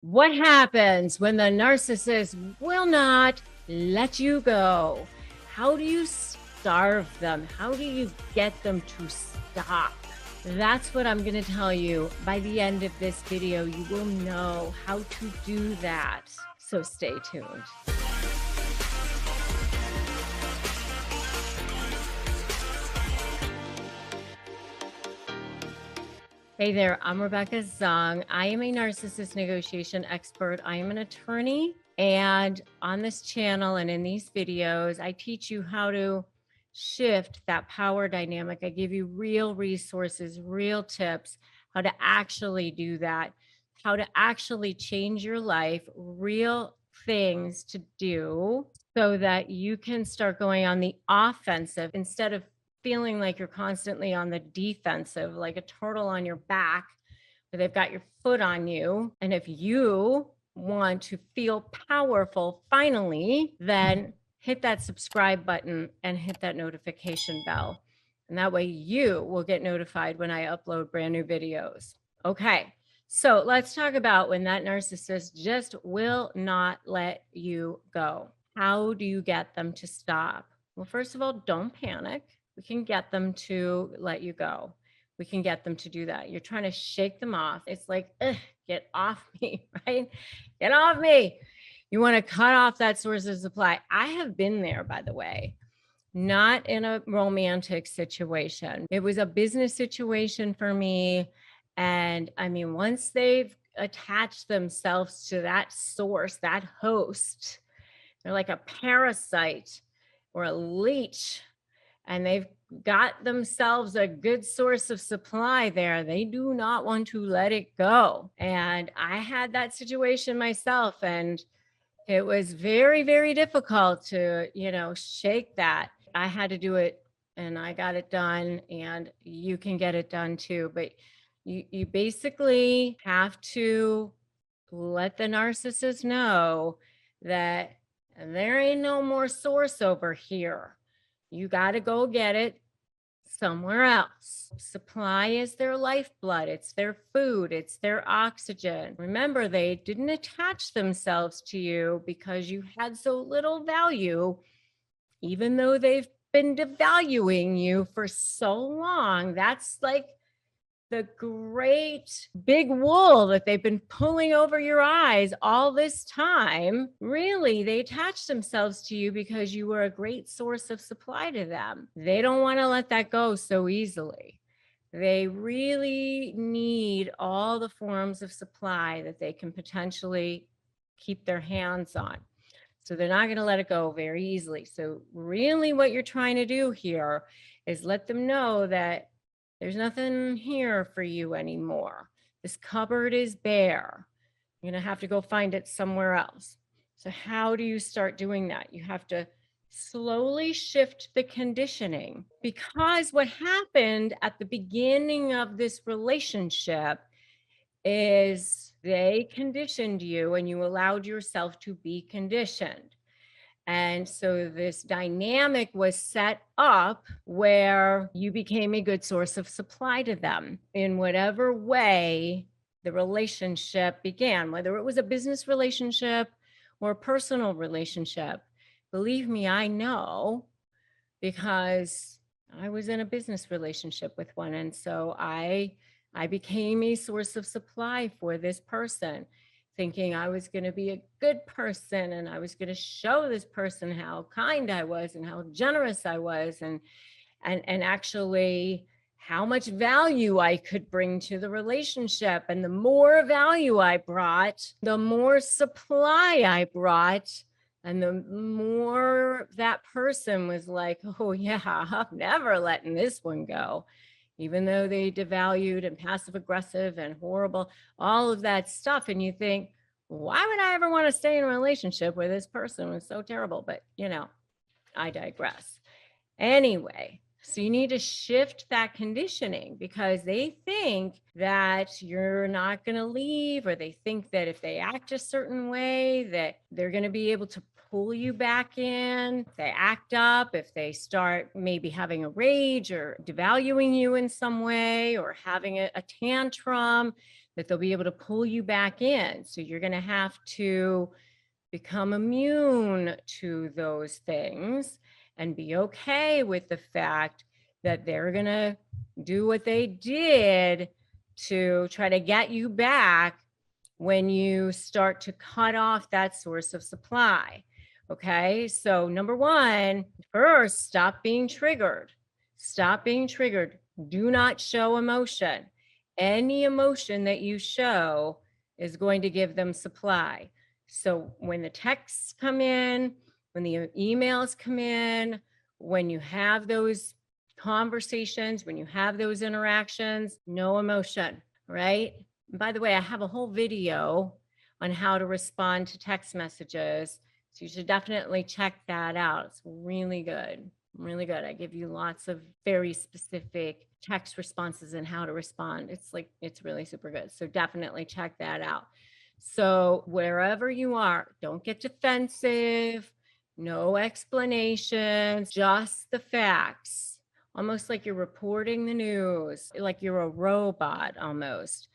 What happens when the narcissist will not let you go? How do you starve them? How do you get them to stop? That's what I'm going to tell you. By the end of this video, you will know how to do that. So stay tuned. Hey there, I'm Rebecca Zung. I am a narcissist negotiation expert. I am an attorney, and on this channel and in these videos, I teach you how to shift that power dynamic. I give you real resources, real tips, how to actually do that, how to actually change your life, real things to do so that you can start going on the offensive instead of feeling like you're constantly on the defensive, like a turtle on your back, where they've got your foot on you. And if you want to feel powerful finally, then hit that subscribe button and hit that notification bell. And that way you will get notified when I upload brand new videos. Okay, so let's talk about when that narcissist just will not let you go. How do you get them to stop? Well, first of all, don't panic. We can get them to let you go. We can get them to do that. You're trying to shake them off. It's like, get off me, right? Get off me. You want to cut off that source of supply. I have been there, by the way, not in a romantic situation. It was a business situation for me. And I mean, once they've attached themselves to that source, that host, they're like a parasite or a leech, and they've got themselves a good source of supply there. They do not want to let it go. And I had that situation myself, and it was very, very difficult to, shake that. I had to do it, and I got it done, and you can get it done too. But you basically have to let the narcissist know that there ain't no more source over here. You got to go get it somewhere else. Supply is their lifeblood. It's their food. It's their oxygen. Remember, they didn't attach themselves to you because you had so little value, even though they've been devaluing you for so long. That's like the great big wool that they've been pulling over your eyes all this time. Really, they attached themselves to you because you were a great source of supply to them. They don't want to let that go so easily. They really need all the forms of supply that they can potentially keep their hands on. So they're not going to let it go very easily. So really what you're trying to do here is let them know that there's nothing here for you anymore. This cupboard is bare. You're going to have to go find it somewhere else. So how do you start doing that? You have to slowly shift the conditioning, because what happened at the beginning of this relationship is they conditioned you and you allowed yourself to be conditioned. And so this dynamic was set up where you became a good source of supply to them in whatever way the relationship began, whether it was a business relationship or a personal relationship. Believe me, I know, because I was in a business relationship with one. And so I became a source of supply for this person, thinking I was going to be a good person and I was going to show this person how kind I was and how generous I was, and actually how much value I could bring to the relationship. And the more value I brought, the more supply I brought. And the more that person was like, oh yeah, I'm never letting this one go. Even though they devalued and passive aggressive and horrible, all of that stuff. And you think, why would I ever want to stay in a relationship where this person was so terrible? But, I digress. Anyway, so you need to shift that conditioning, because they think that you're not going to leave, or they think that if they act a certain way that they're going to be able to pull you back in. If they act up, if they start maybe having a rage or devaluing you in some way or having a tantrum, that they'll be able to pull you back in. So you're going to have to become immune to those things and be okay with the fact that they're going to do what they did to try to get you back when you start to cut off that source of supply. Okay, so number one, first, stop being triggered. Stop being triggered. Do not show emotion. Any emotion that you show is going to give them supply. So when the texts come in, when the emails come in, when you have those conversations, when you have those interactions, no emotion, right? And by the way, I have a whole video on how to respond to text messages. So you should definitely check that out. It's really good. Really good. I give you lots of very specific text responses and how to respond. It's really super good. So definitely check that out. So wherever you are, don't get defensive, no explanations, just the facts, almost like you're reporting the news, like you're a robot almost.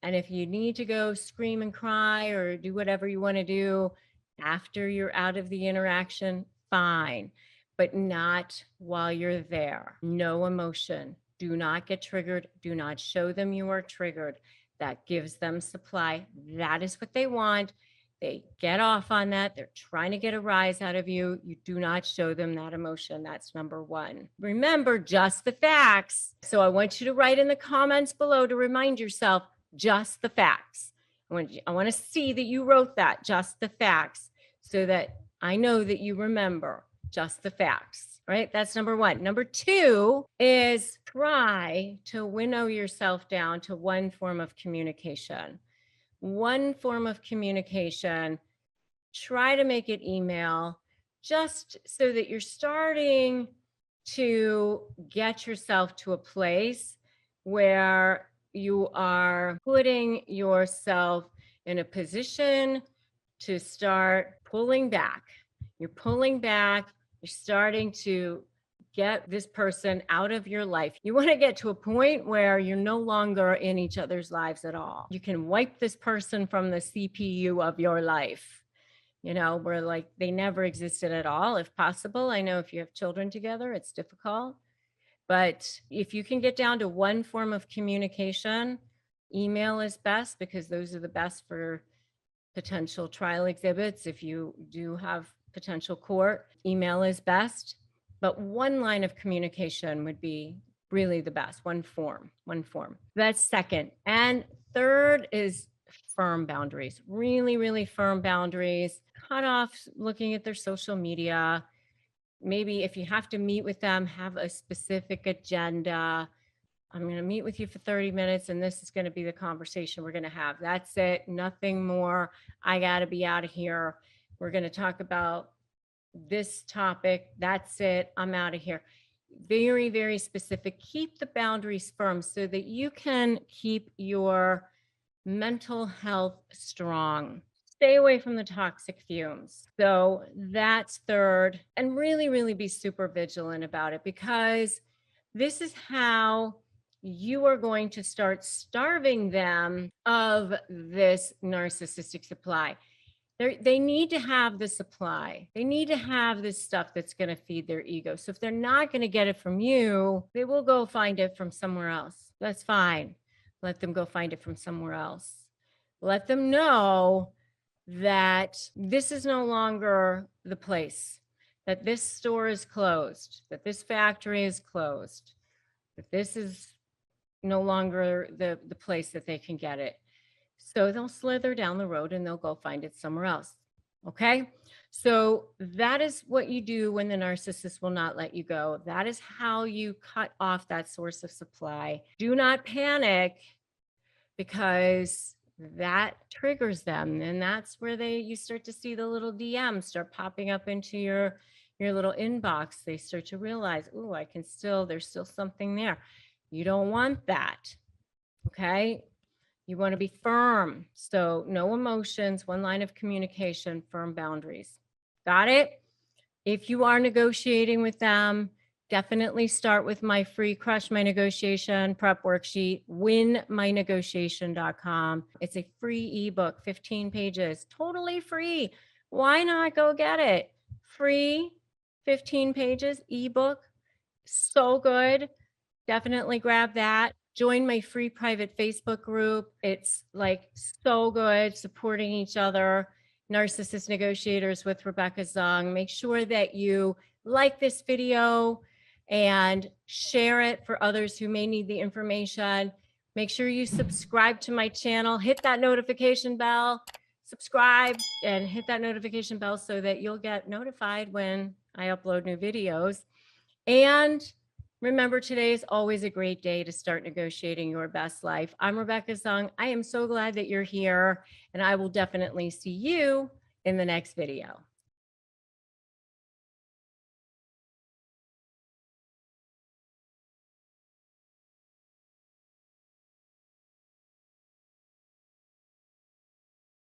And if you need to go scream and cry or do whatever you want to do after you're out of the interaction, fine, but not while you're there. No emotion. Do not get triggered. Do not show them you are triggered. That gives them supply. That is what they want. They get off on that. They're trying to get a rise out of you. You do not show them that emotion. That's number one. Remember, just the facts. So I want you to write in the comments below to remind yourself, just the facts. I want to see that you wrote that, just the facts, so that I know that you remember just the facts, right? That's number one. Number two is try to winnow yourself down to one form of communication. One form of communication. Try to make it email, just so that you're starting to get yourself to a place where you are putting yourself in a position to start pulling back. You're pulling back. You're starting to get this person out of your life. You want to get to a point where you're no longer in each other's lives at all. You can wipe this person from the CPU of your life, where like they never existed at all, if possible. I know if you have children together, it's difficult. But if you can get down to one form of communication, email is best, because those are the best for potential trial exhibits. If you do have potential court, email is best. But one line of communication would be really the best. One form. That's second. And third is firm boundaries. Really, really firm boundaries. Cut off looking at their social media. Maybe if you have to meet with them, have a specific agenda. I'm going to meet with you for 30 minutes and this is going to be the conversation we're going to have. That's it. Nothing more. I got to be out of here. We're going to talk about this topic. That's it. I'm out of here. Very, very specific. Keep the boundaries firm so that you can keep your mental health strong. Stay away from the toxic fumes. So that's third. And really, really be super vigilant about it, because this is how you are going to start starving them of this narcissistic supply. They need to have the supply. They need to have this stuff that's going to feed their ego. So if they're not going to get it from you, they will go find it from somewhere else. That's fine. Let them go find it from somewhere else. Let them know that this is no longer the place, that this store is closed, that this factory is closed, that this is no longer the place that they can get it. So they'll slither down the road and they'll go find it somewhere else. Okay. So that is what you do when the narcissist will not let you go. That is how you cut off that source of supply. Do not panic, because that triggers them. And that's where you start to see the little DMs start popping up into your little inbox. They start to realize, oh, there's still something there. You don't want that. Okay. You want to be firm. So no emotions, one line of communication, firm boundaries. Got it? If you are negotiating with them, Definitely start with my free Crush My Negotiation prep worksheet, winmynegotiation.com. It's a free ebook, 15 pages, totally free. Why not go get it? Free, 15 pages ebook, so good. Definitely grab that. Join my free private Facebook group. It's like so good, supporting each other. Narcissist Negotiators with Rebecca Zung. Make sure that you like this video and share it for others who may need the information. Make sure you subscribe to my channel, hit that notification bell, subscribe and hit that notification bell so that you'll get notified when I upload new videos. And remember, today is always a great day to start negotiating your best life. I'm Rebecca Zung. I am so glad that you're here, and I will definitely see you in the next video.